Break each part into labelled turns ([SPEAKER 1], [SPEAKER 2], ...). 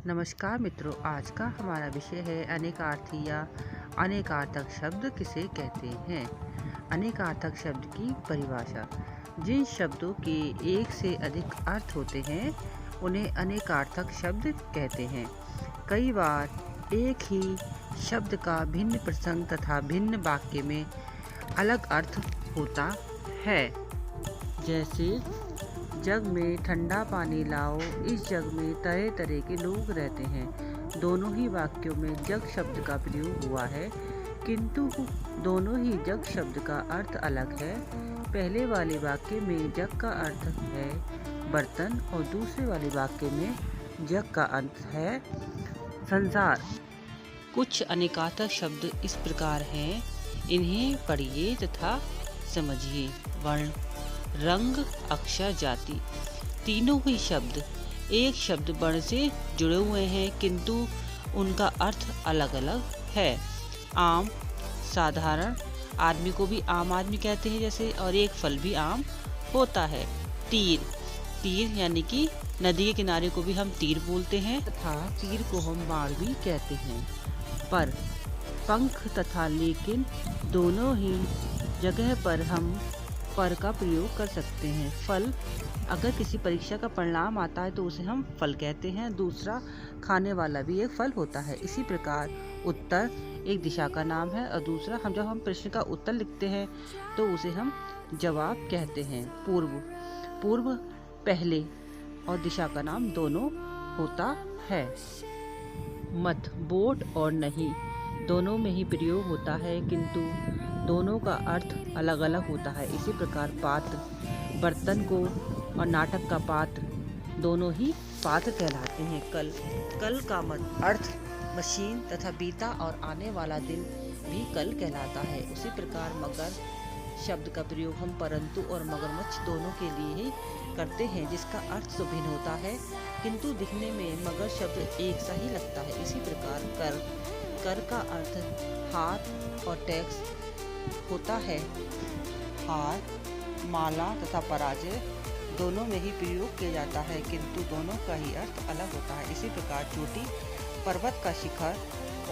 [SPEAKER 1] नमस्कार मित्रों, आज का हमारा विषय है अनेकार्थी या अनेकार्थक शब्द किसे कहते हैं। अनेकार्थक शब्द की परिभाषा। जिन शब्दों के एक से अधिक अर्थ होते हैं उन्हें अनेकार्थक शब्द कहते हैं। कई बार एक ही शब्द का भिन्न प्रसंग तथा भिन्न वाक्य में अलग अर्थ होता है। जैसे जग में ठंडा पानी लाओ, इस जग में तरह तरह के लोग रहते हैं। दोनों ही वाक्यों में जग शब्द का प्रयोग हुआ है, किंतु दोनों ही जग शब्द का अर्थ अलग है। पहले वाले वाक्य में जग का अर्थ है बर्तन और दूसरे वाले वाक्य में जग का अर्थ है संसार। कुछ अनेकार्थक शब्द इस प्रकार हैं, इन्हें पढ़िए तथा समझिए। वर्ण, रंग, अक्षर, जाति। तीनों ही शब्द एक शब्द वर्ण से जुड़े हुए हैं, किंतु उनका अर्थ अलग अलग है। आम, साधारण आदमी को भी आम आदमी कहते हैं जैसे, और एक फल भी आम होता है। तीर, तीर यानी कि नदी के किनारे को भी हम तीर बोलते हैं तथा तीर को हम बाढ़ भी कहते हैं। पर, पंख तथा लेकिन दोनों ही जगह पर हम पर का प्रयोग कर सकते हैं। फल, अगर किसी परीक्षा का परिणाम आता है तो उसे हम फल कहते हैं। दूसरा, खाने वाला भी एक फल होता है। इसी प्रकार उत्तर एक दिशा का नाम है और दूसरा जब हम प्रश्न का उत्तर लिखते हैं तो उसे हम जवाब कहते हैं। पूर्व, पूर्व पहले और दिशा का नाम दोनों होता है। मत, वोट और नहीं दोनों में ही प्रयोग होता है, किंतु दोनों का अर्थ अलग अलग होता है। इसी प्रकार पात्र, बर्तन को और नाटक का पात्र दोनों ही पात्र कहलाते हैं। कल, कल का अर्थ मशीन तथा बीता और आने वाला दिन भी कल कहलाता है। उसी प्रकार मगर शब्द का प्रयोग हम परंतु और मगरमच्छ दोनों के लिए ही करते हैं, जिसका अर्थ तो भिन्न होता है, किंतु दिखने में मगर शब्द एक सा ही लगता है। इसी प्रकार कर, कर का अर्थ हार और टैक्स होता है। हार, माला तथा पराजय दोनों में ही प्रयोग किया जाता है, किंतु दोनों का ही अर्थ अलग होता है। इसी प्रकार चोटी, पर्वत का शिखर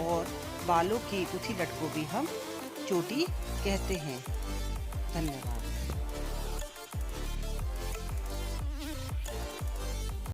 [SPEAKER 1] और बालों की गुथी लट को भी हम चोटी कहते हैं। धन्यवाद।